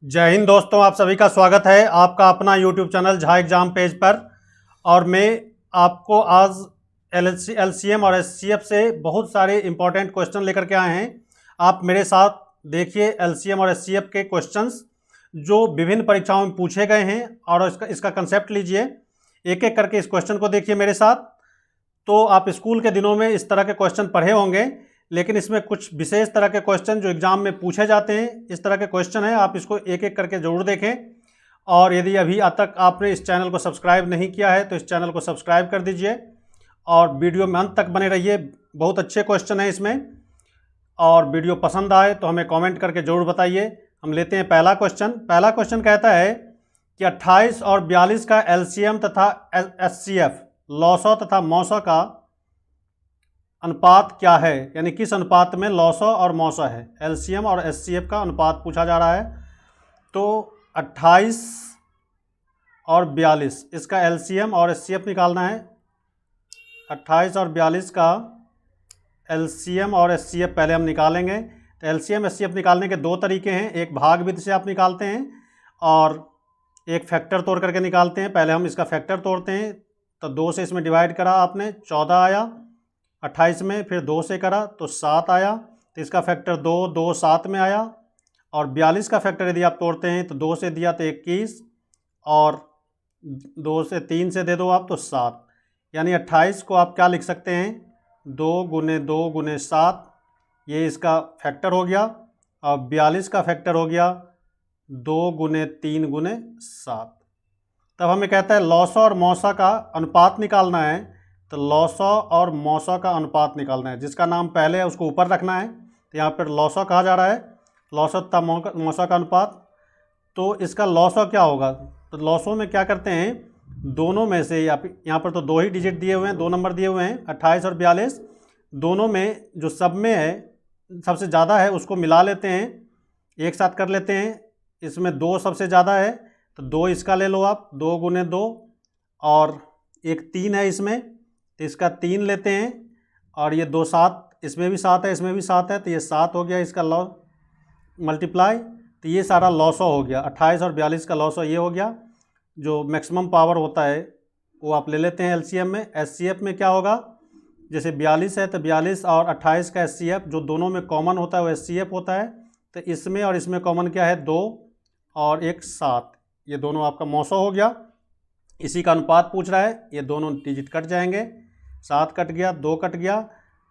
जय हिंद दोस्तों, आप सभी का स्वागत है आपका अपना YouTube channel Jha exam page पर। और मैं आपको आज एलसीएम और एचसीएफ से बहुत सारे इंपॉर्टेंट क्वेश्चन लेकर के आए हैं। आप मेरे साथ देखिए एलसीएम और एचसीएफ के क्वेश्चंस जो विभिन्न परीक्षाओं में पूछे गए हैं और इसका कंसेप्ट लीजिए। एक एक करके इस क्वेश्चन को देखिए मेरे साथ। तो आप स्कूल के दिनों में इस तरह के क्वेश्चन पढ़े होंगे, लेकिन इसमें कुछ विशेष तरह के क्वेश्चन जो एग्जाम में पूछे जाते हैं, इस तरह के क्वेश्चन हैं। आप इसको एक एक करके ज़रूर देखें। और यदि अभी तक आपने इस चैनल को सब्सक्राइब नहीं किया है तो इस चैनल को सब्सक्राइब कर दीजिए और वीडियो में अंत तक बने रहिए। बहुत अच्छे क्वेश्चन हैं इसमें। और वीडियो पसंद आए तो हमें कमेंट करके ज़रूर बताइए। हम लेते हैं पहला क्वेश्चन। पहला क्वेश्चन कहता है कि 28 और 42 का एलसीएम तथा एचसीएफ लॉसो तथा मौसो का अनुपात क्या है, यानी किस अनुपात में लॉसो और मौसो है। एलसीएम और एचसीएफ का अनुपात पूछा जा रहा है। तो 28 और 42 इसका एलसीएम और एचसीएफ निकालना है। 28 और 42 का एलसीएम और एचसीएफ पहले हम निकालेंगे। तो एलसीएम एचसीएफ निकालने के दो तरीके हैं। एक भाग विधि से आप निकालते हैं और एक फैक्टर तोड़ करके निकालते हैं। पहले हम इसका फैक्टर तोड़ते हैं। तो 2 से इसमें डिवाइड करा आपने, 14 आया। 28 में फिर 2 से करा तो 7 आया। तो इसका फैक्टर 2, 2 7 में आया। और 42 का फैक्टर यदि आप तोड़ते हैं तो 2 से दिया तो 21 और 2 से 3 से दे दो आप तो 7। यानी 28 को आप क्या लिख सकते हैं, 2 गुने 2 गुने 7, ये इसका फैक्टर हो गया। और 42 का फैक्टर हो गया 2 गुने 3 गुने 7। तब हमें कहता है लॉसो और मौसा का अनुपात निकालना है। तो लॉसो और मौसो का अनुपात निकालना है। जिसका नाम पहले है उसको ऊपर रखना है। तो यहाँ पर लॉसो कहा जा रहा है, लॉसो तथा मौसो का अनुपात। तो इसका लॉसो क्या होगा, तो लॉसो में क्या करते हैं, दोनों में से यहाँ पर तो 2 ही डिजिट दिए हुए हैं, 2 नंबर दिए हुए हैं 28 और 42। दोनों में जो सब में है, सबसे ज़्यादा है उसको मिला लेते हैं, एक साथ कर लेते हैं। इसमें 2 सबसे ज़्यादा है तो 2 इसका ले लो आप, 2 गुने 2। और एक 3 है इसमें तो इसका 3 लेते हैं। और ये 2 7, इसमें भी 7 है, इसमें भी 7 है, तो ये 7 हो गया इसका मल्टीप्लाई। तो ये सारा लॉसो हो गया। 28 और 42 का लॉसो ये हो गया। जो मैक्सिमम पावर होता है वो आप ले लेते हैं एलसीएम में। एचसीएफ में क्या होगा, जैसे 42 है तो 42 और 28 का एचसीएफ जो दोनों में कॉमन होता है वो एचसीएफ होता है। तो इसमें और इसमें कॉमन क्या है, 2 और एक 7, ये दोनों आपका मौसो हो गया। इसी का अनुपात पूछ रहा है। ये दोनों डिजिट कट जाएंगे, 7 कट गया, 2 कट गया,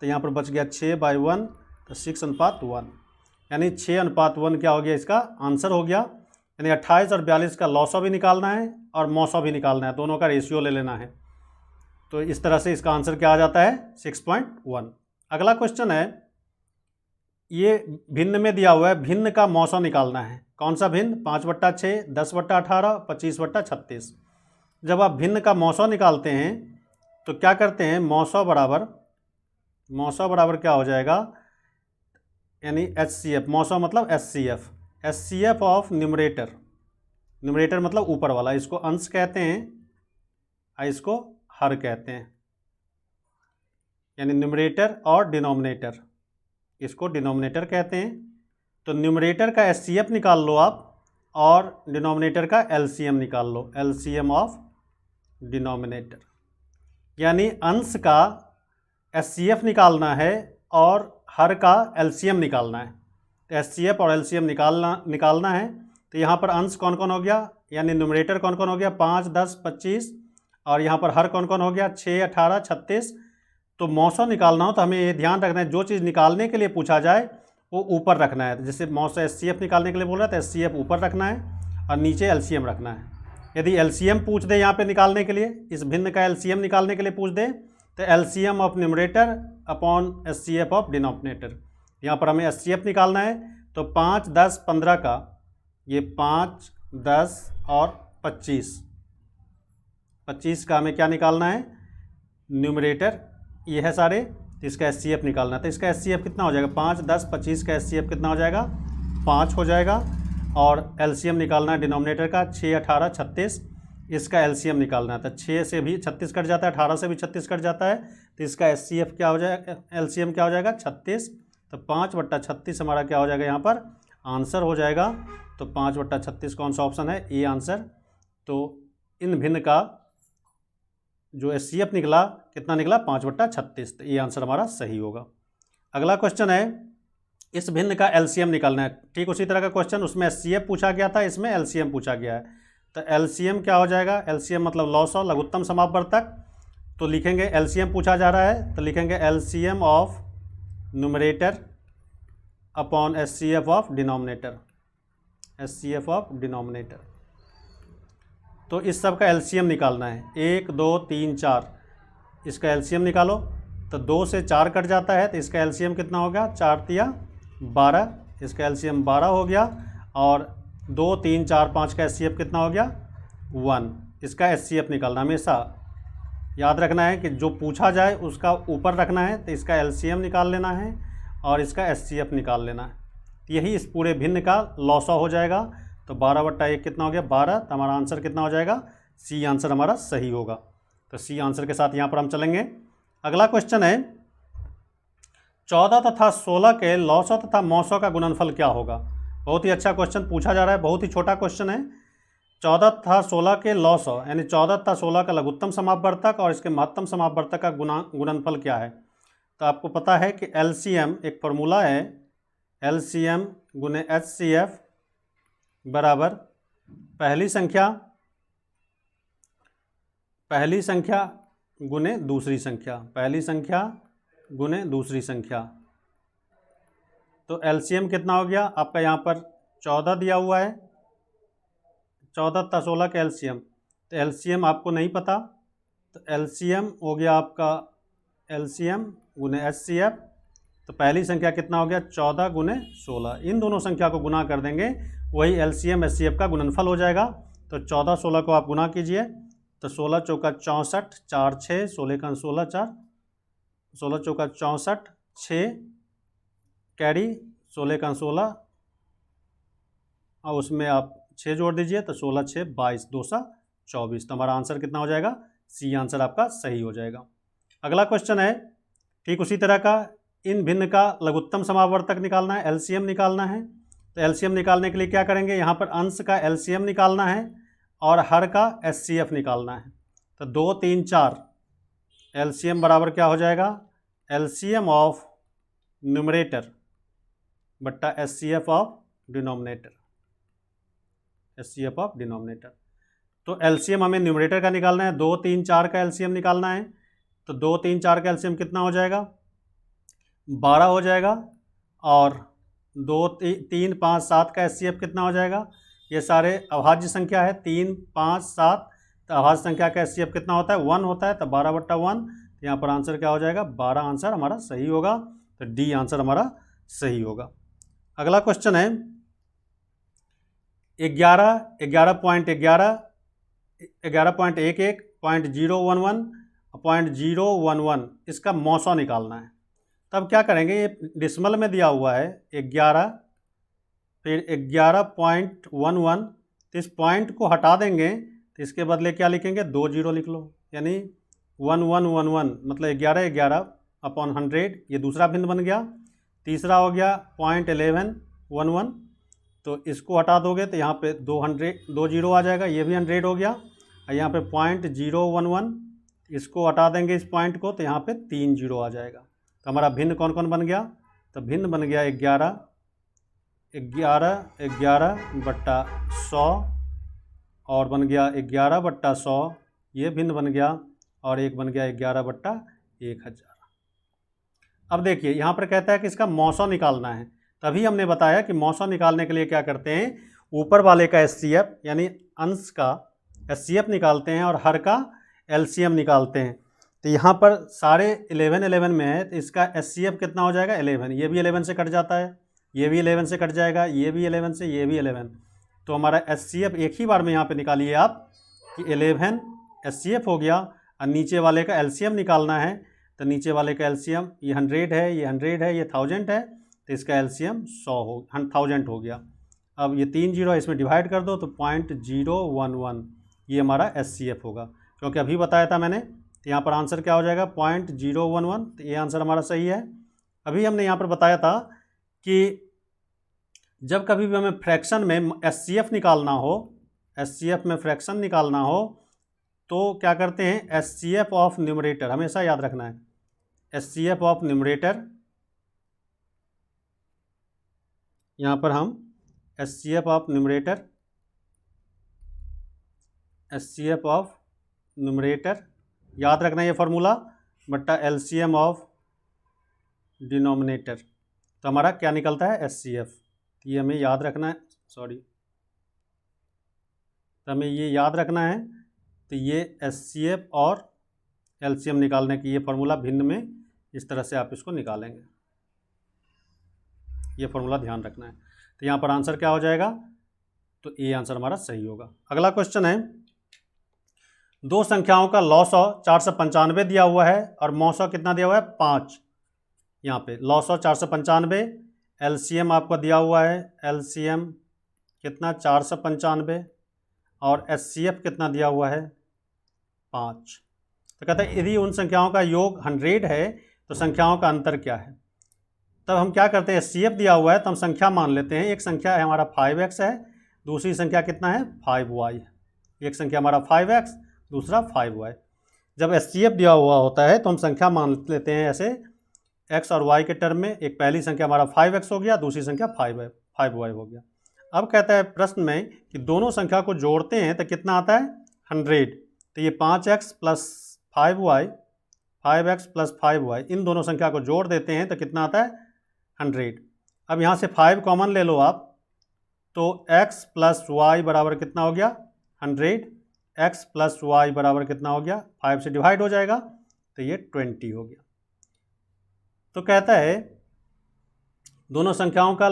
तो यहाँ पर बच गया 6/1, तो 6:1। यानी 6:1 क्या हो गया, इसका आंसर हो गया। यानी 28 और 42 का लॉसो भी निकालना है और मौसो भी निकालना है, दोनों का रेशियो ले लेना है। तो इस तरह से इसका आंसर क्या आ जाता है, 6.1। अगला क्वेश्चन है, ये भिन्न में दिया हुआ है, भिन्न का मौसो निकालना है। कौन सा भिन्न, 5/6, 10/18, 25/36। जब आप भिन्न का मौसो निकालते हैं तो क्या करते हैं, मौसो बराबर क्या हो जाएगा, यानी एचसीएफ, मौसो मतलब एचसीएफ ऑफ न्यूमरेटर मतलब ऊपर वाला, इसको अंश कहते हैं और इसको हर कहते हैं। यानी न्यूमरेटर और डिनोमिनेटर, इसको डिनोमिनेटर कहते हैं। तो न्यूमरेटर का एचसीएफ निकाल लो आप और डिनोमिनेटर का एलसीएम निकाल लो, एलसीएम ऑफ डिनोमिनेटर। यानी अंश का एचसीएफ निकालना है और हर का एलसीएम निकालना है। तो एचसीएफ और एलसीएम निकालना है। तो यहाँ पर अंश कौन कौन हो गया, यानी न्यूमरेटर कौन कौन हो गया, 5, 10, 25। और यहाँ पर हर कौन कौन हो गया, 6, 18, 36। तो मौसो निकालना हो तो हमें ये ध्यान रखना है, जो चीज़ निकालने के लिए पूछा जाए वो ऊपर रखना है। जैसे मौसो एचसीएफ निकालने के लिए बोल रहा है तो एचसीएफ ऊपर रखना है और नीचे एलसीएम रखना है। यदि एलसीएम पूछ दे यहाँ पे निकालने के लिए, इस भिन्न का एलसीएम निकालने के लिए पूछ दे, तो LCM of numerator upon HCF of denominator. यहाँ पर हमें एचसीएफ निकालना है। तो 5, 10, 15 का, ये 5, 10 और 25 का हमें क्या निकालना है, न्यूमरेटर ये है सारे। तो इसका एचसीएफ निकालना है। तो इसका एचसीएफ कितना हो जाएगा, 5, 10, 25 का एचसीएफ कितना हो जाएगा, 5 हो जाएगा। और एलसीएम निकालना है डिनोमिनेटर का, 6, 18, 36। इसका एलसीएम निकालना है। तो 6 से भी 36 कट जाता है, 18 से भी 36 कट जाता है। तो इसका एचसीएफ क्या हो जाएगा, एलसीएम क्या हो जाएगा, 36। तो 5/36 हमारा क्या हो जाएगा, यहाँ पर आंसर हो जाएगा तो 5/36 कौन सा ऑप्शन है, ए आंसर। तो इन भिन्न का जो एचसीएफ निकला कितना निकला, 5/36, तो ये आंसर हमारा सही होगा। अगला क्वेश्चन है, इस भिन्न का एलसीएम निकालना है। ठीक उसी तरह का क्वेश्चन उसमें एचसीएफ पूछा गया था, इसमें एलसीएम पूछा गया है। तो एलसीएम क्या हो जाएगा, एलसीएम मतलब लॉस ऑफ लघुत्तम समापवर्तक। तो लिखेंगे एलसीएम पूछा जा रहा है तो लिखेंगे LCM of numerator upon HCF of denominator, HCF of denominator. तो इस सब का एलसीएम निकालना है, 1 2 3 4, इसका एलसीएम निकालो। तो 2 से 4 कट जाता है तो इसका एलसीएम कितना हो गया, 4 तिया 12, इसका एलसीएम 12 हो गया। और 2 3 4 5 का एचसीएफ कितना हो गया, 1। इसका एचसीएफ निकालना, हमेशा याद रखना है कि जो पूछा जाए उसका ऊपर रखना है। तो इसका एलसीएम निकाल लेना है और इसका एचसीएफ निकाल लेना है। यही इस पूरे भिन्न का लॉसा हो जाएगा। तो 12/1 कितना हो गया, 12। तो हमारा आंसर कितना हो जाएगा, सी आंसर हमारा सही होगा। तो सी आंसर के साथ यहाँ पर हम चलेंगे। अगला क्वेश्चन है, 14 तथा 16 के लॉसो तथा मौसों का गुणनफल क्या होगा। बहुत ही अच्छा क्वेश्चन पूछा जा रहा है, बहुत ही छोटा क्वेश्चन है। 14 तथा 16 के लॉसो यानी 14 तथा 16 का लघुत्तम समापवर्तक और इसके महत्तम समापवर्तक का गुणनफल क्या है। तो आपको पता है कि एलसीएम एक फॉर्मूला है, एलसीएम गुने एचसीएफ बराबर पहली संख्या गुने दूसरी संख्या, पहली संख्या गुने दूसरी संख्या। तो एलसीएम कितना हो गया आपका, यहाँ पर 14 दिया हुआ है, 14 तथा 16 का एलसीएम। तो एलसीएम आपको नहीं पता, तो एलसीएम हो गया आपका एलसीएम गुने एचसीएफ। तो पहली संख्या कितना हो गया, 14 गुने 16। इन दोनों संख्या को गुना कर देंगे, वही एलसीएम एचसीएफ का गुणनफल हो जाएगा। तो 14 16 को आप गुना कीजिए, तो 16 चौका 64, 4 6, 16 का 16 4, 16 चौका 64, 6 कैरी 16 का 16 और उसमें आप 6 जोड़ दीजिए, तो 16 6 22, 2 सा 24। तो हमारा आंसर कितना हो जाएगा, सी आंसर आपका सही हो जाएगा। अगला क्वेश्चन है, ठीक उसी तरह का, इन भिन्न का लघुत्तम समापवर्तक निकालना है, एलसीएम निकालना है। तो एलसीएम निकालने के लिए क्या करेंगे, यहाँ पर अंश का एलसीएम निकालना है और हर का एचसीएफ निकालना है। तो 2 3 4 एलसीएम बराबर क्या हो जाएगा, एलसीएम ऑफ न्यूमरेटर बट्टा HCF of denominator, HCF of denominator. तो एलसीएम हमें न्यूमरेटर का निकालना है, 2 3 4 का एलसीएम निकालना है। तो 2 3 4 का एलसीएम कितना हो जाएगा, 12 हो जाएगा। और 2 3 5 7 का एचसीएफ कितना हो जाएगा, ये सारे अभाज्य संख्या है, 3 5 7। तो अभाज्य संख्या का एचसीएफ कितना होता है, 1 होता है। तो 12/1, तो यहाँ पर आंसर क्या हो जाएगा, 12 आंसर हमारा सही होगा। तो डी आंसर हमारा सही होगा। अगला क्वेश्चन है, 11 11.11 11.11 0.011 0.011 इसका मौसा निकालना है। तब क्या करेंगे, ये डिसमल में दिया हुआ है 11, फिर 11.11। तो इस पॉइंट को हटा देंगे, तो इसके बदले क्या लिखेंगे, 2 0 लिख लो, यानी 1111 मतलब 11 11 अपॉन 100। ये दूसरा भिन्न बन गया। तीसरा हो गया 0.1111, तो इसको हटा दोगे तो यहाँ पे 2 0 आ जाएगा, ये भी 100 हो गया। और यहाँ पे 0.011 इसको हटा देंगे इस पॉइंट को, तो यहाँ पे 3 0 आ जाएगा। तो हमारा भिन्न कौन कौन बन गया, तो भिन्न बन गया 11 बट्टा 100 और बन गया 11/100, ये भिन्न बन गया। और एक बन गया 11/1000। अब देखिए यहाँ पर कहता है कि इसका मौसा निकालना है। तभी हमने बताया कि मौसा निकालने के लिए क्या करते हैं, ऊपर वाले का एचसीएफ यानी अंश का एचसीएफ निकालते हैं और हर का एलसीएम निकालते हैं। तो यहाँ पर सारे 11 11 में है, तो इसका एचसीएफ कितना हो जाएगा, 11। ये भी 11 से कट जाता है, ये भी 11 से कट जाएगा, ये भी 11 से, ये भी 11। तो हमारा एचसीएफ एक ही बार में यहाँ पे निकालिए आप कि 11 एचसीएफ हो गया। और नीचे वाले का एलसीएम निकालना है, तो नीचे वाले का एलसीएम ये 100 है, ये 100 है, ये 1000 है। तो इसका एलसीएम 1000 हो गया। अब ये 3 0 इसमें डिवाइड कर दो, तो 0.011 ये हमारा एचसीएफ होगा, क्योंकि अभी बताया था मैंने। तो यहाँ पर आंसर क्या हो जाएगा, 0.011। तो ये आंसर हमारा सही है। अभी हमने यहाँ पर बताया था कि जब कभी भी हमें फ्रैक्शन में HCF निकालना हो, HCF में फ्रैक्शन निकालना हो तो क्या करते हैं, HCF ऑफ न्यूमरेटर हमेशा याद रखना है, HCF ऑफ न्यूमरेटर, यहाँ पर हम HCF of numerator, HCF of numerator याद रखना ये फार्मूला बट्टा LCM ऑफ डिनोमिनेटर, तो हमारा क्या निकलता है HCF। ये हमें याद रखना है, तो हमें ये याद रखना है। तो ये HCF और LCM निकालने की ये फार्मूला भिन्न में इस तरह से आप इसको निकालेंगे, ये फार्मूला ध्यान रखना है। तो यहाँ पर आंसर क्या हो जाएगा, तो ये आंसर हमारा सही होगा। अगला क्वेश्चन है, दो संख्याओं का लॉसॉ 495 दिया हुआ है और मौसौ कितना दिया हुआ है 5। यहाँ पे लॉसॉ 495, LCM आपको दिया हुआ है, LCM कितना 495 और HCF कितना दिया हुआ है 5। तो कहते हैं यदि उन संख्याओं का योग 100 है तो संख्याओं का अंतर क्या है। तब हम क्या करते हैं, HCF दिया हुआ है तो हम संख्या मान लेते हैं। एक संख्या है हमारा 5x है, दूसरी संख्या कितना है 5y है। एक संख्या हमारा 5x, दूसरा 5y। जब HCF दिया हुआ होता है तो हम संख्या मान लेते हैं ऐसे x और y के टर्म में। एक पहली संख्या हमारा 5x हो गया, दूसरी संख्या 5y हो गया। अब कहता है प्रश्न में कि दोनों संख्या को जोड़ते हैं तो कितना आता है 100। तो ये 5x plus 5y, 5x plus 5y, इन दोनों संख्या को जोड़ देते हैं तो कितना आता है 100। अब यहाँ से 5 कॉमन ले लो आप, तो x प्लस वाई बराबर कितना हो गया 100, x प्लस वाई बराबर कितना हो गया 5 से डिवाइड हो जाएगा तो ये 20 हो गया। तो कहता है दोनों संख्याओं का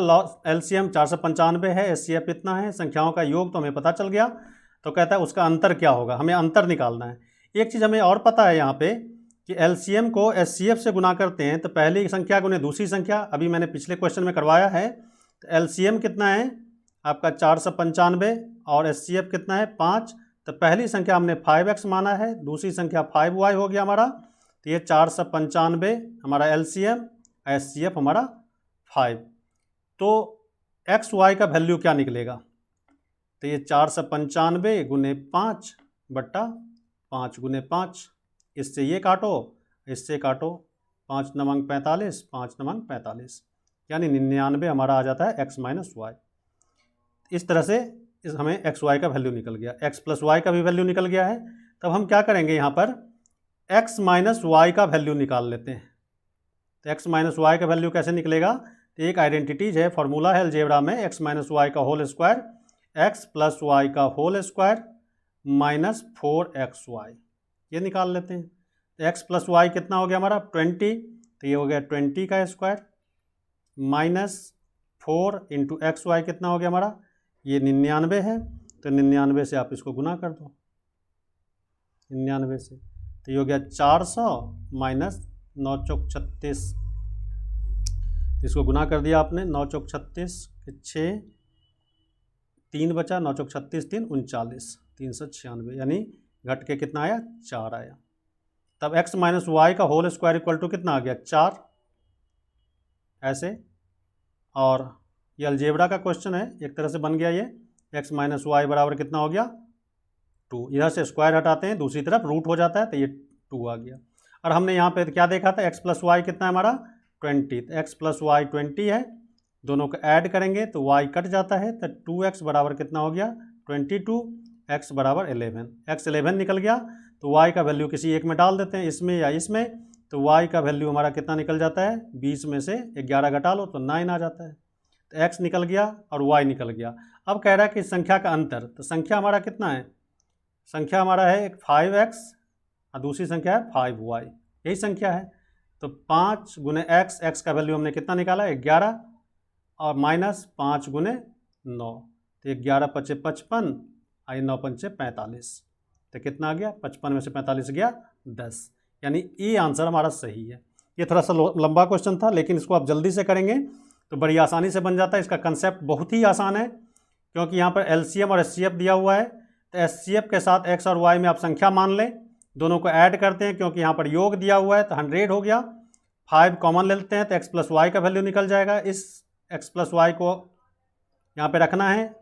LCM 495 है, HCF इतना है, संख्याओं का योग तो हमें पता चल गया। तो कहता है उसका अंतर क्या होगा, हमें अंतर निकालना है। एक चीज़ हमें और पता है यहाँ पे कि LCM को HCF से गुना करते हैं तो पहली संख्या गुने दूसरी संख्या, अभी मैंने पिछले क्वेश्चन में करवाया है। तो LCM कितना है आपका 495 और HCF कितना है 5। तो पहली संख्या हमने 5x माना है, दूसरी संख्या 5y हो गया हमारा। तो ये 495 हमारा LCM, HCF हमारा 5। तो XY का वैल्यू क्या निकलेगा, तो ये 495 गुने 5 बट्टा 5 गुने 5, इससे ये काटो, इससे काटो, 5 नमंग 45, 5 नमंग 45, यानी 99 हमारा आ जाता है x माइनस वाई। इस तरह से हमें XY का वैल्यू निकल गया, x प्लस वाई का भी वैल्यू निकल गया है। तब हम क्या करेंगे, यहाँ पर x माइनस वाई का वैल्यू निकाल लेते हैं। तो x माइनस वाई का वैल्यू कैसे निकलेगा, तो एक आइडेंटिटीज है, फॉर्मूला है अलजेब्रा में, x माइनस वाई का whole square x plus y का होल स्क्वायर माइनस 4xy, ये निकाल लेते हैं। तो x प्लस वाई कितना हो गया हमारा 20, तो ये हो गया 20 का स्क्वायर माइनस 4 इंटू XY कितना हो गया हमारा, ये 99 है। तो 99 से आप इसको गुना कर दो, 99 से, तो ये हो गया 400 माइनस 9 चौक 36, इसको गुना कर दिया आपने, 9 चौक 36 6 3 बचा, 9 चौक 36 3 39, 396, यानी घट के कितना आया 4 आया। तब x माइनस वाई का होल स्क्वायर इक्वल टू कितना आ गया 4, ऐसे। और ये अलजेब्रा का क्वेश्चन है, एक तरह से बन गया ये, x माइनस वाई बराबर कितना हो गया 2, इधर से स्क्वायर हटाते हैं दूसरी तरफ रूट हो जाता है, तो ये 2 आ गया। और हमने यहाँ पे क्या देखा था, x प्लस वाई कितना है हमारा 20, तो x प्लस वाई 20 है, दोनों को ऐड करेंगे तो y कट जाता है, तो 2x बराबर कितना हो गया 22, x बराबर 11, x 11 निकल गया। तो y का वैल्यू किसी एक में डाल देते हैं, इसमें या इसमें, तो y का वैल्यू हमारा कितना निकल जाता है 20 में से 11 घटा लो तो 9 आ जाता है। तो x निकल गया और y निकल गया। अब कह रहा है कि संख्या का अंतर, तो संख्या हमारा कितना है, संख्या हमारा है एक 5x और दूसरी संख्या है 5y, यही संख्या है। तो 5 गुने x का वैल्यू हमने कितना निकाला 11 और माइनस 5 गुने 9, तो 11 पचे 55 आई 9 पंचे 45, तो कितना आ गया 55 में से 45 गया 10, यानी ये आंसर हमारा सही है। ये थोड़ा सा लंबा क्वेश्चन था, लेकिन इसको आप जल्दी से करेंगे तो बड़ी आसानी से बन जाता है। इसका कंसेप्ट बहुत ही आसान है, क्योंकि यहाँ पर LCM और HCF दिया हुआ है, तो HCF के साथ x और y में आप संख्या मान लें, दोनों को ऐड करते हैं, क्योंकि यहाँ पर योग दिया हुआ है तो 100 हो गया। 5 कॉमन ले लेते हैं तो x प्लस वाई का वैल्यू निकल जाएगा। इस x प्लस वाई को यहाँ पे रखना है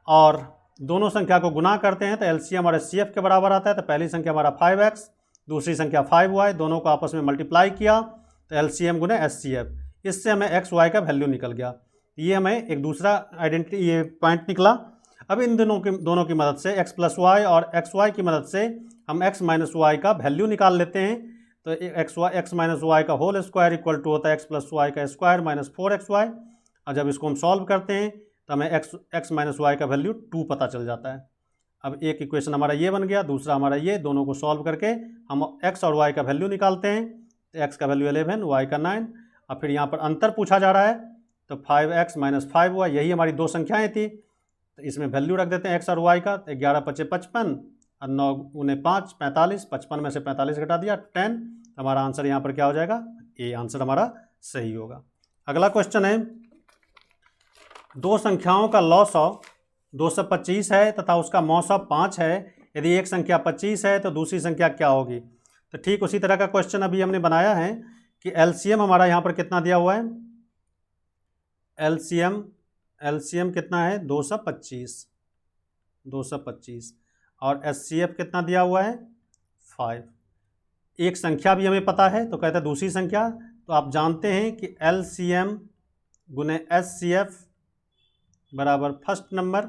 और दोनों संख्या को गुना करते हैं तो एलसीएम और एचसीएफ के बराबर आता है। तो पहली संख्या हमारा 5x, दूसरी संख्या 5y, दोनों को आपस में मल्टीप्लाई किया तो एलसीएम गुने एचसीएफ, इससे हमें एक्स वाई का वैल्यू निकल गया। ये हमें एक दूसरा आइडेंटिटी ये पॉइंट निकला। अब इन दोनों की मदद से x प्लस वाई और एक्स वाई की मदद से हम x माइनस वाई का वैल्यू निकाल लेते हैं। तो एक्स माइनस वाई का होल स्क्वायर इक्वल टू होता है x प्लस वाई का स्क्वायर माइनस 4xy। और जब इसको हम सॉल्व करते हैं तो हमें x माइनस वाई का वैल्यू 2 पता चल जाता है। अब एक इक्वेशन हमारा ये बन गया, दूसरा हमारा ये, दोनों को सॉल्व करके हम x और y का वैल्यू निकालते हैं। तो x का वैल्यू 11, y का 9। और फिर यहाँ पर अंतर पूछा जा रहा है तो 5x माइनस 5y, यही हमारी दो संख्याएँ थी। तो इसमें वैल्यू रख देते हैं x और y का। 11 पचे 55 और 9 गुने 5 45, 55 में से 45 घटा दिया 10। हमारा आंसर यहाँ पर क्या हो जाएगा, ये आंसर हमारा सही होगा। अगला क्वेश्चन है, दो संख्याओं का लॉसव 225 है तथा उसका मौसव 5 है। यदि एक संख्या 25 है तो दूसरी संख्या क्या होगी। तो ठीक उसी तरह का क्वेश्चन अभी हमने बनाया है कि एलसीएम हमारा यहाँ पर कितना दिया हुआ है, एलसीएम कितना है 225 और एचसीएफ कितना दिया हुआ है 5। एक संख्या भी हमें पता है तो कहते हैं दूसरी संख्या। तो आप जानते हैं कि एलसीएम गुने एचसीएफ बराबर फर्स्ट नंबर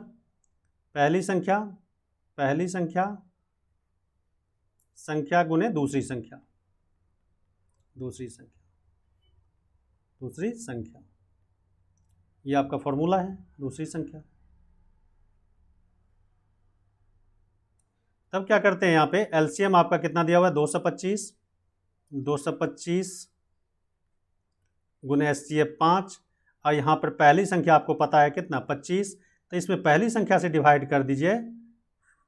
पहली संख्या गुने दूसरी संख्या। ये आपका फॉर्मूला है, दूसरी संख्या। तब क्या करते हैं, यहाँ पे एलसीएम आपका कितना दिया हुआ है 225 गुने एचसीएफ 5। और यहाँ पर पहली संख्या आपको पता है कितना 25। तो इसमें पहली संख्या से डिवाइड कर दीजिए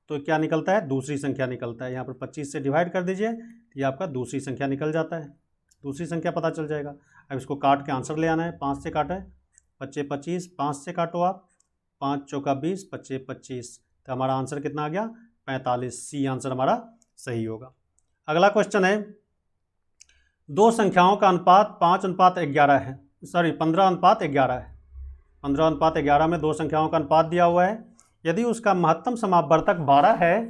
तो क्या निकलता है, दूसरी संख्या निकलता है। यहाँ पर 25 से डिवाइड कर दीजिए तो ये आपका दूसरी संख्या निकल जाता है, दूसरी संख्या पता चल जाएगा। अब इसको काट के आंसर ले आना है। 5 से काटा है, 25 25, 5 से काटो आप, 5 चौका 20, 25 25। तो हमारा आंसर कितना आ गया 45। सी आंसर हमारा सही होगा। अगला क्वेश्चन है, दो संख्याओं का अनुपात 5:11 है, 15:11 है। 15:11 में दो संख्याओं का अनुपात दिया हुआ है। यदि उसका महत्तम समापवर्तक 12 है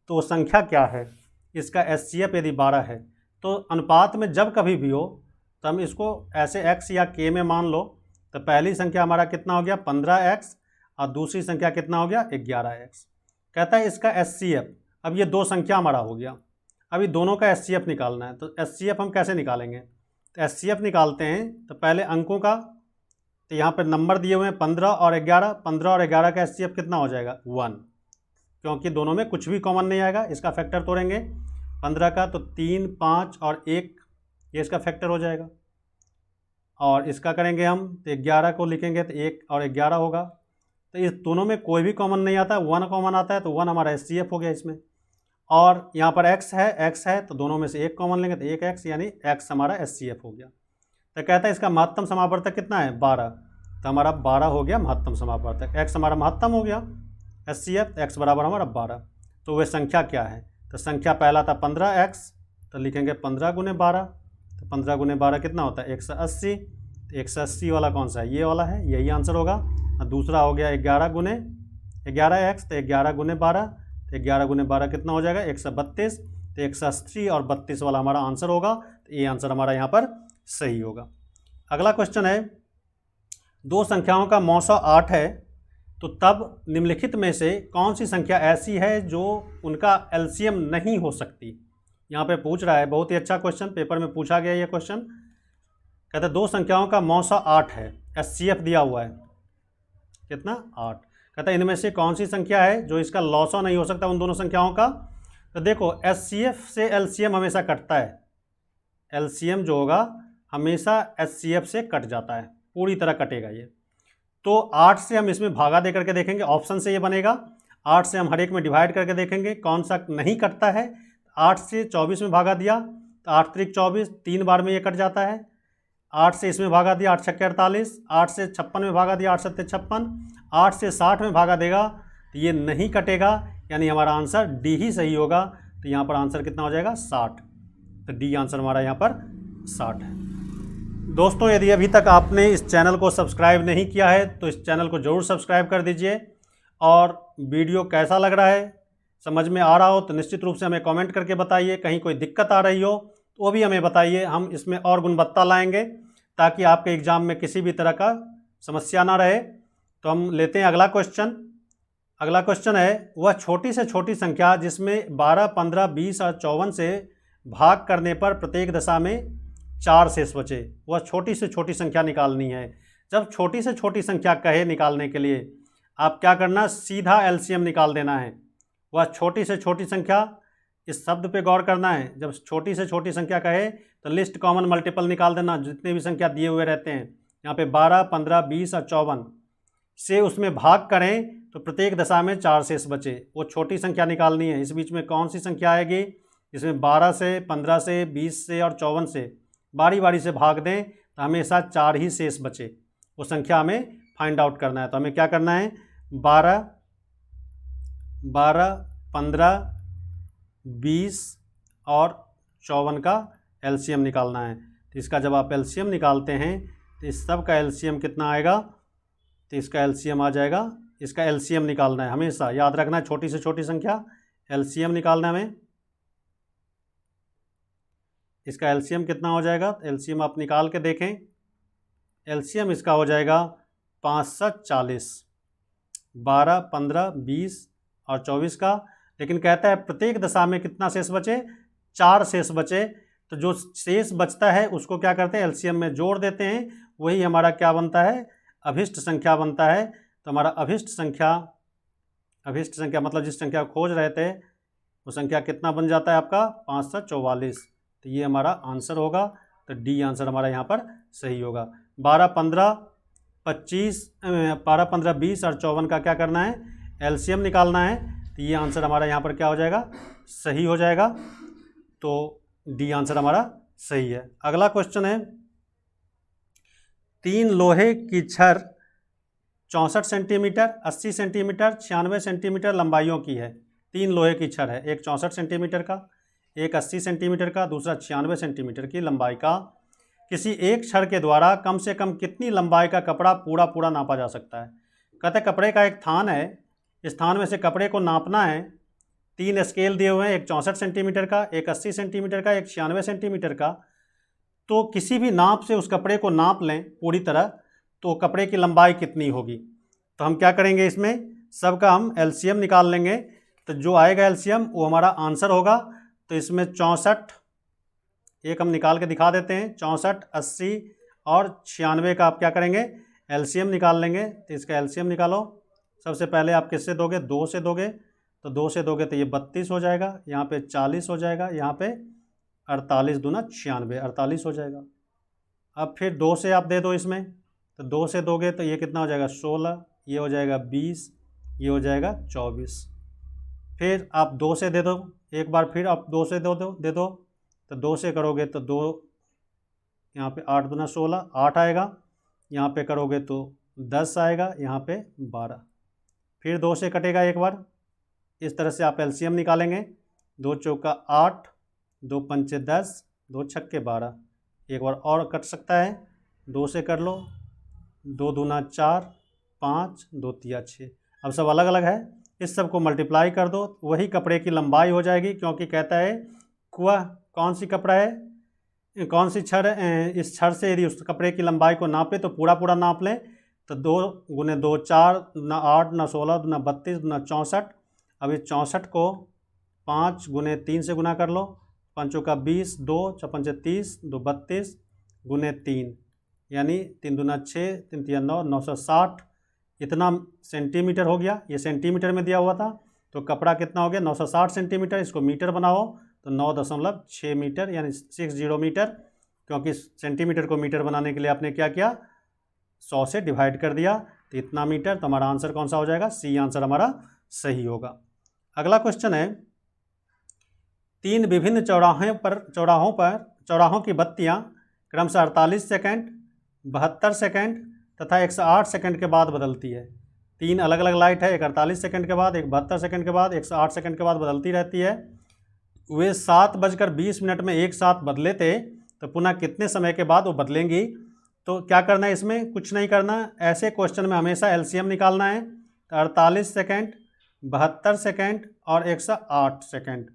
तो संख्या क्या है। इसका एचसीएफ यदि 12 है तो अनुपात में जब कभी भी हो तो हम इसको ऐसे x या k में मान लो। तो पहली संख्या हमारा कितना हो गया 15x और दूसरी संख्या कितना हो गया 11x। कहता है इसका एचसीएफ, अब ये दो संख्या हमारा हो गया, अभी दोनों का एचसीएफ निकालना है। तो एचसीएफ हम कैसे निकालेंगे, तो एचसीएफ निकालते हैं तो पहले अंकों का, तो यहाँ पर नंबर दिए हुए हैं 15 और 11। 15 और 11 का एचसीएफ कितना हो जाएगा 1, क्योंकि दोनों में कुछ भी कॉमन नहीं आएगा। इसका फैक्टर तोड़ेंगे 15 का तो 3 5 और 1, ये इसका फैक्टर हो जाएगा। और इसका करेंगे हम तो 11 को लिखेंगे तो 1 और 11 होगा। तो इस दोनों में कोई भी कॉमन नहीं आता, 1 कॉमन आता है तो 1 हमारा एचसीएफ हो गया इसमें। और यहाँ पर x है तो दोनों में से एक कॉमन लेंगे तो 1x, यानी x हमारा एचसीएफ हो गया। तो कहता है इसका महत्तम समापवर्तक कितना है 12। तो हमारा 12 हो गया महत्तम समापवर्तक, x हमारा महत्तम हो गया एचसीएफ, x बराबर हमारा 12। तो वह संख्या क्या है, तो संख्या पहला था 15x, तो लिखेंगे 15 गुने 12। तो 15 गुने 12 कितना होता है 180। तो 180 वाला कौन सा है, ये वाला है, यही आंसर होगा। और दूसरा हो गया 11 गुने 11x, तो 11 गुने 12, तो 11 गुने 12 कितना हो जाएगा 132। तो 180 और 32 वाला हमारा आंसर होगा। तो ये आंसर हमारा यहाँ पर सही होगा। अगला क्वेश्चन है, दो संख्याओं का मौसा 8 है तो तब निम्नलिखित में से कौन सी संख्या ऐसी है जो उनका एलसीएम नहीं हो सकती। यहाँ पे पूछ रहा है, बहुत ही अच्छा क्वेश्चन, पेपर में पूछा गया ये क्वेश्चन। कहते हैं दो संख्याओं का मौसा 8 है, एचसीएफ दिया हुआ है कितना 8। कहता है इनमें से कौन सी संख्या है जो इसका लॉसा नहीं हो सकता उन दोनों संख्याओं का। तो देखो एचसीएफ से एलसीएम हमेशा कटता है, एलसीएम जो होगा हमेशा एचसीएफ से कट जाता है, पूरी तरह कटेगा ये। तो 8 से हम इसमें भागा दे करके देखेंगे, ऑप्शन से ये बनेगा। 8 से हम हर एक में डिवाइड करके देखेंगे कौन सा नहीं कटता है। 8 से 24 में भागा दिया तो 8 त्रिक 24, 3 बार में ये कट जाता है। 8 से इसमें भागा दिया 8 छक्के 48, 8 से 56 में भागा दिया 8 सत्ते 56, 8 से 60 में भागा देगा तो ये नहीं कटेगा, यानी हमारा आंसर डी ही सही होगा। तो यहाँ पर आंसर कितना हो जाएगा 60। तो डी आंसर हमारा यहाँ पर 60 है। दोस्तों, यदि अभी तक आपने इस चैनल को सब्सक्राइब नहीं किया है तो इस चैनल को ज़रूर सब्सक्राइब कर दीजिए। और वीडियो कैसा लग रहा है, समझ में आ रहा हो तो निश्चित रूप से हमें कमेंट करके बताइए। कहीं कोई दिक्कत आ रही हो तो वो भी हमें बताइए, हम इसमें और गुणवत्ता लाएंगे ताकि आपके एग्ज़ाम में किसी भी तरह का समस्या ना रहे। तो हम लेते हैं अगला क्वेश्चन। अगला क्वेश्चन है, वह छोटी से छोटी संख्या जिसमें 12, 15, 20 और 54 से भाग करने पर प्रत्येक दशा में 4 शेष बचे, वह छोटी से छोटी संख्या निकालनी है। जब छोटी से छोटी संख्या कहे निकालने के लिए आप क्या करना, सीधा एलसीएम निकाल देना है। वह छोटी से छोटी संख्या, इस शब्द पे गौर करना है। जब छोटी से छोटी संख्या कहे तो लिस्ट कॉमन मल्टीपल निकाल देना, जितने भी संख्या दिए हुए रहते हैं यहाँ पे 12, 15, 20 और 54 से उसमें भाग करें तो प्रत्येक दशा में 4 शेष बचे, वो छोटी संख्या निकालनी है। इस बीच में कौन सी संख्या आएगी, इसमें 12 से, 15 से, 20 से और 54 से बारी बारी से भाग दें तो हमेशा 4 ही शेष बचे, वो संख्या हमें फाइंड आउट करना है। तो हमें क्या करना है, 12, 15, 20 और 54 का एलसीएम निकालना है। तो इसका जब आप एलसीएम निकालते हैं तो इस सब का एलसीएम कितना आएगा, तो इसका एलसीएम आ जाएगा, इसका एलसीएम निकालना है। हमेशा याद रखना है, छोटी से छोटी संख्या एलसीएम निकालना है हमें। इसका एलसीएम कितना हो जाएगा, एलसीएम आप निकाल के देखें। एलसीएम इसका हो जाएगा 5 7 40, 12, 15, 20 और 24 का। लेकिन कहता है प्रत्येक दशा में कितना शेष बचे, 4 शेष बचे। तो जो शेष बचता है उसको क्या करते हैं, एलसीएम में जोड़ देते हैं, वही हमारा क्या बनता है, अभिष्ट संख्या बनता है। तो हमारा अभिष्ट संख्या मतलब जिस संख्या को खोज रहे थे वो संख्या कितना बन जाता है आपका, 5 7 44। तो ये हमारा आंसर होगा। तो डी आंसर हमारा यहाँ पर सही होगा। 12, 15, 20 और 54 का क्या करना है, एलसीएम निकालना है। तो ये आंसर हमारा यहाँ पर क्या हो जाएगा, सही हो जाएगा। तो डी आंसर हमारा सही है। अगला क्वेश्चन है, 3 लोहे की छड़ 64 सेंटीमीटर, 80 सेंटीमीटर, 96 सेंटीमीटर लंबाइयों की है। 3 लोहे की छड़ है, एक 64 सेंटीमीटर का, एक 80 सेंटीमीटर का, दूसरा 96 सेंटीमीटर की लंबाई का। किसी एक छड़ के द्वारा कम से कम कितनी लंबाई का कपड़ा पूरा नापा जा सकता है। कहते हैं कपड़े का एक थान है, इस थान में से कपड़े को नापना है। 3 स्केल दिए हुए हैं, एक 64 सेंटीमीटर का, एक 80 सेंटीमीटर का, एक 96 सेंटीमीटर का। तो किसी भी नाप से उस कपड़े को नाप लें पूरी तरह, तो कपड़े की लंबाई कितनी होगी। तो हम क्या करेंगे, इसमें सबका हम एलसीएम निकाल लेंगे। तो जो आएगा एलसीएम वो हमारा आंसर होगा। तो इसमें 64 एक हम निकाल के दिखा देते हैं, 64, 80 और 96 का आप क्या करेंगे, एलसीएम निकाल लेंगे। तो इसका एलसीएम निकालो। सबसे पहले आप किससे दोगे, 2 से दोगे। तो 2 से दोगे तो ये 32 हो जाएगा, यहाँ पे 40 हो जाएगा, यहाँ पे 48 दूना 96, 48 हो जाएगा। अब फिर 2 से आप दे दो इसमें, तो 2 से दोगे तो ये कितना हो जाएगा, 16, ये हो जाएगा 20, ये हो जाएगा 24। फिर आप 2 से दे दो एक बार, फिर आप 2 से दे दो। तो 2 से करोगे तो 2, यहाँ पे 8 दूना 16, 8 आएगा। यहाँ पे करोगे तो 10 आएगा, यहाँ पे 12। फिर 2 से कटेगा एक बार। इस तरह से आप एलसीएम निकालेंगे। 2 चौका 8, 2 पंचे 10, 2 छक्के 12। एक बार और कट सकता है, 2 से कर लो, 2 दूना 4, 5, 2 तिया 6। अब सब अलग अलग है, इस सब को मल्टीप्लाई कर दो, वही कपड़े की लंबाई हो जाएगी। क्योंकि कहता है वह कौन सी कपड़ा है, कौन सी छड़, इस छड़ से यदि उस कपड़े की लंबाई को नापे तो पूरा नाप लें। तो 2 गुने 2 4, ना 8, ना 16, ना 32, ना 64। अब इस 64 को 5 गुने 3 से गुना कर लो, 5 का 20, 2 54 30, 2 32 गुने 3, यानी 3 दूना 6, 3 तिया 9, 960 इतना सेंटीमीटर हो गया। ये सेंटीमीटर में दिया हुआ था, तो कपड़ा कितना हो गया, 960 सेंटीमीटर। इसको मीटर बनाओ तो 9.6 मीटर, यानी 60 मीटर। क्योंकि सेंटीमीटर को मीटर बनाने के लिए आपने क्या किया, 100 से डिवाइड कर दिया, तो इतना मीटर। तो हमारा आंसर कौन सा हो जाएगा, सी आंसर हमारा सही होगा। अगला क्वेश्चन है, 3 विभिन्न चौराहों की बत्तियां क्रमशः 48 सेकेंड, 72 सेकेंड तथा 108 सेकेंड के बाद बदलती है। 3 अलग अलग लाइट है, एक 48 सेकेंड के बाद, एक 72 सेकेंड के बाद, 108 सेकेंड के बाद बदलती रहती है। वे 7:20 में एक साथ बदले थे तो पुनः कितने समय के बाद वो बदलेंगी। तो क्या करना है, इसमें कुछ नहीं करना, ऐसे क्वेश्चन में हमेशा एलसीएम निकालना है। तो 48 सेकेंड, 72 सेकेंड और 108 सेकेंड,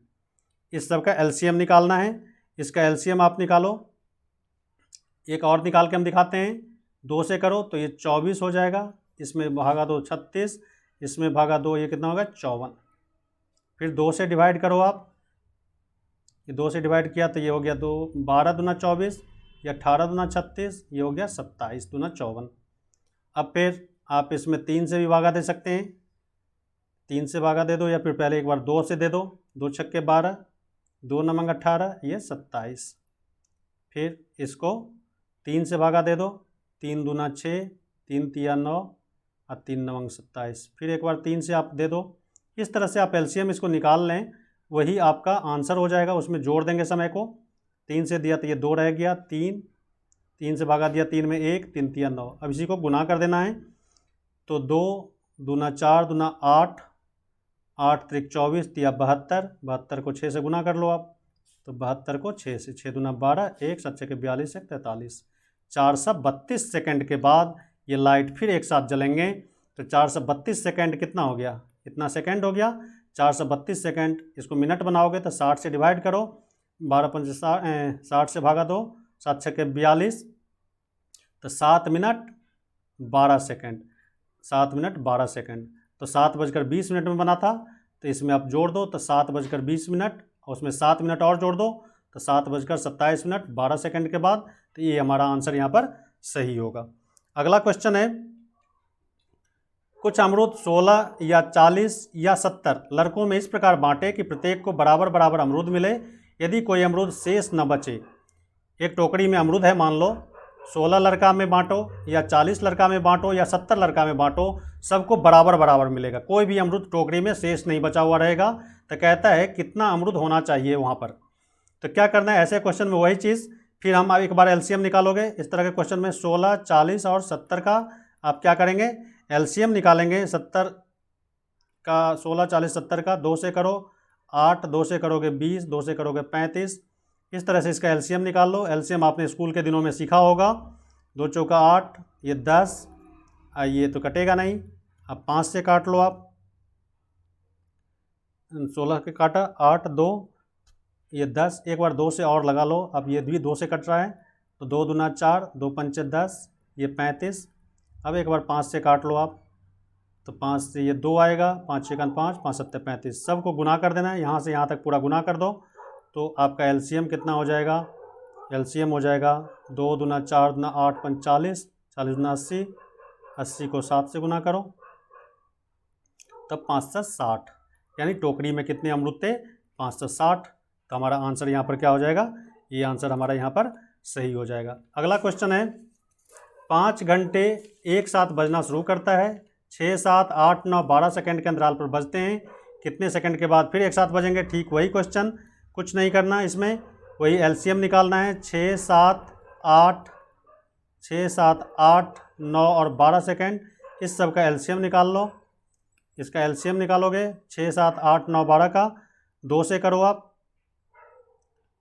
इस सब का एलसीएम निकालना है। इसका एलसीएम आप निकालो। एक और निकाल के हम दिखाते हैं, 2 से करो तो ये 24 हो जाएगा, इसमें भागा 2 36, इसमें भागा 2 ये कितना होगा 54। फिर 2 से डिवाइड करो आप, ये 2 से डिवाइड किया तो ये हो गया 2, 12 दूना 24, ये 18 दूना 36, ये हो गया 27 दूना 54। अब फिर आप इसमें 3 से भी भागा दे सकते हैं, 3 से भागा दे दो, या फिर पहले एक बार 2 से दे दो, 2 छक्के 12, 2 नमंग 18, ये 27। फिर इसको 3 से भागा दे दो, 3 दूना 6, 3 तिया 9 और 3 नमंग 27। फिर एक बार 3 से आप दे दो। इस तरह से आप एलसीएम इसको निकाल लें, वही आपका आंसर हो जाएगा। उसमें जोड़ देंगे समय को, 3 से दिया तो ये 2 रह गया, 3 से भागा दिया, 3 में 1, 3 तिया 9। अब इसी को गुना कर देना है। तो 2 दूना 4 दूना 8, 8 त्रिक 24, तिया 72, 72 को 6 से गुना कर लो आप। तो 72 को 6 से, 6 दूना 12, 1 7 के 42, 1 43। 432 सेकेंड के बाद ये लाइट फिर एक साथ जलेंगे। तो 432 सेकेंड कितना हो गया, कितना सेकेंड हो गया 432 सेकेंड। इसको मिनट बनाओगे तो 60 से डिवाइड करो, 12 पंच 60 से भागा दो, 7 छक्के 42, तो 7 मिनट 12 सेकेंड, 7 मिनट 12 सेकेंड। तो 7:20 में बना था, तो इसमें आप जोड़ दो तो 7:20, और उसमें 7 मिनट और जोड़ दो तो 7:27 12 सेकेंड के बाद। तो ये हमारा आंसर यहाँ पर सही होगा। अगला क्वेश्चन है, कुछ अमरूद 16 या 40 या 70 लड़कों में इस प्रकार बांटे कि प्रत्येक को बराबर बराबर अमरूद मिले। यदि कोई अमरूद शेष न बचे, एक टोकरी में अमरूद है, मान लो 16 लड़का में बांटो या 40 लड़का में बांटो या 70 लड़का में बांटो, सबको बराबर बराबर मिलेगा, कोई भी अमरूद टोकरी में शेष नहीं बचा हुआ रहेगा। तो कहता है कितना अमरूद होना चाहिए वहाँ पर। तो क्या करना है, ऐसे क्वेश्चन में वही चीज़, फिर हम एक बार एलसीएम निकालोगे। इस तरह के क्वेश्चन में 16, 40 और 70 का आप क्या करेंगे, एलसीएम निकालेंगे। 70 का 16, 40, 70 का 2 से करो 8, 2 से करोगे 20, 2 से करोगे 35। इस तरह से इसका एलसीएम निकाल लो। एलसीएम आपने स्कूल के दिनों में सीखा होगा, 2 चौका 8, ये 10, ये तो कटेगा नहीं। अब 5 से काट लो आप, 16 के काटा, 8, 2, ये 10, एक बार 2 से और लगा लो। अब ये भी 2 से कट रहा है, तो 2 दूना 4, 2 पंचे 10, ये 35। अब एक बार 5 से काट लो आप, तो 5 से ये 2 आएगा, 5 छक्का 5, 5 सत्ते 35। सबको गुना कर देना है, यहाँ से यहाँ तक पूरा गुना कर दो। तो आपका एलसीएम कितना हो जाएगा, एलसीएम हो जाएगा 2 दूना 4 दूना 8 5 40, 40 दूना 80, 80 को 7 से गुना करो, तब 560, यानी टोकरी में कितने अमरूद थे 560। तो हमारा आंसर यहाँ पर क्या हो जाएगा, ये आंसर हमारा यहाँ पर सही हो जाएगा। अगला क्वेश्चन है, 5 घंटे एक साथ बजना शुरू करता है, 6, 7, 8, 9, 12 सेकेंड के अंतराल पर बजते हैं, कितने सेकंड के बाद फिर एक साथ बजेंगे। ठीक वही क्वेश्चन, कुछ नहीं करना, इसमें वही एलसीएम निकालना है। 6, 7, 8, 6, 7, 8, 9 और 12 सेकेंड, इस सब का एलसीएम निकाल लो। इसका एलसीएम निकालोगे 6, 7, 8, 9, 12 का, 2 से करो आप,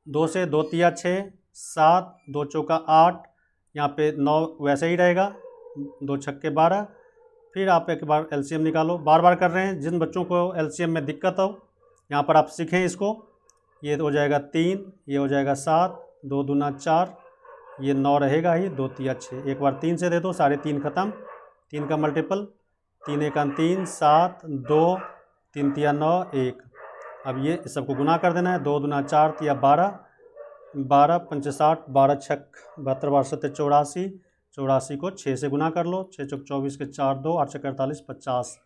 2 से 2 तिया 6, 7, 2 चौका 8, यहाँ पे 9 वैसे ही रहेगा, 2 छक्के 12। फिर आप एक बार एलसीएम निकालो, बार बार कर रहे हैं, जिन बच्चों को एलसीएम में दिक्कत हो यहाँ पर आप सीखें इसको। ये हो जाएगा 3, ये हो जाएगा 7, 2 दूना 4, ये 9 रहेगा ही, 2 तिया 6, एक बार 3 से दे दो, 3.5 खत्म, 3 का मल्टीपल, 3 1 3, 7, 2, 3 तिया 9, 1। अब ये सबको गुना कर देना है, 2 दूना 4 तिया 12, 12 पंच 60, 12 छक 72, 12 सत्ते 84, 84 को 6 से गुना कर लो, 6 चौक 24 के 4, 2, 8 छक 48, 50,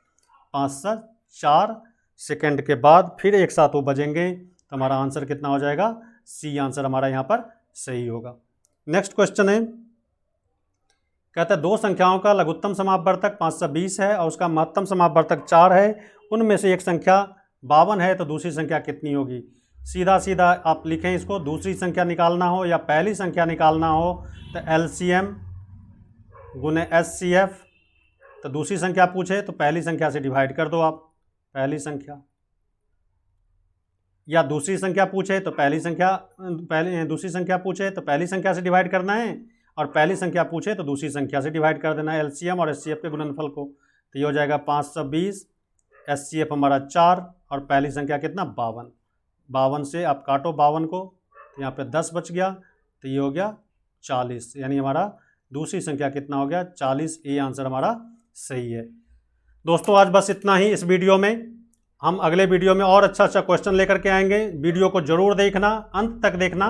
5 से 4 सेकेंड के बाद फिर एक साथ वो बजेंगे। तो हमारा आंसर कितना हो जाएगा, सी आंसर हमारा यहाँ पर सही होगा। नेक्स्ट क्वेश्चन है, कहता है 2 संख्याओं का लघुत्तम समापवर्तक 520 है और उसका महत्तम समापवर्तक 4 है, उनमें से एक संख्या 52 है, तो दूसरी संख्या कितनी होगी। सीधा सीधा आप लिखें इसको, दूसरी संख्या निकालना हो या पहली संख्या निकालना हो तो एलसीएम गुने एचसीएफ। तो दूसरी संख्या पूछे तो पहली संख्या से डिवाइड कर दो आप, पहली संख्या या दूसरी संख्या पूछे तो दूसरी संख्या पूछे तो पहली संख्या से डिवाइड करना है, और पहली संख्या पूछे तो दूसरी संख्या से डिवाइड कर देना है एलसीएम और एचसीएफ के गुणनफल को। तो ये हो जाएगा 520, एचसीएफ हमारा 4 और पहली संख्या कितना 52। 52 से आप काटो 52 को, तो यहाँ पे 10 बच गया, तो ये हो गया 40, यानी हमारा दूसरी संख्या कितना हो गया 40। ये आंसर हमारा सही है। दोस्तों आज बस इतना ही इस वीडियो में। हम अगले वीडियो में और अच्छा क्वेश्चन लेकर के आएंगे। वीडियो को ज़रूर देखना, अंत तक देखना,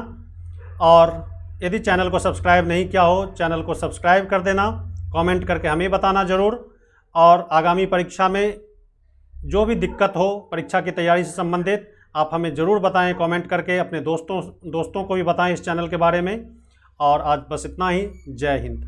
और यदि चैनल को सब्सक्राइब नहीं किया हो चैनल को सब्सक्राइब कर देना, कमेंट करके हमें बताना ज़रूर। और आगामी परीक्षा में जो भी दिक्कत हो परीक्षा की तैयारी से संबंधित आप हमें ज़रूर बताएं कमेंट करके, अपने दोस्तों को भी बताएं इस चैनल के बारे में। और आज बस इतना ही। जय हिंद।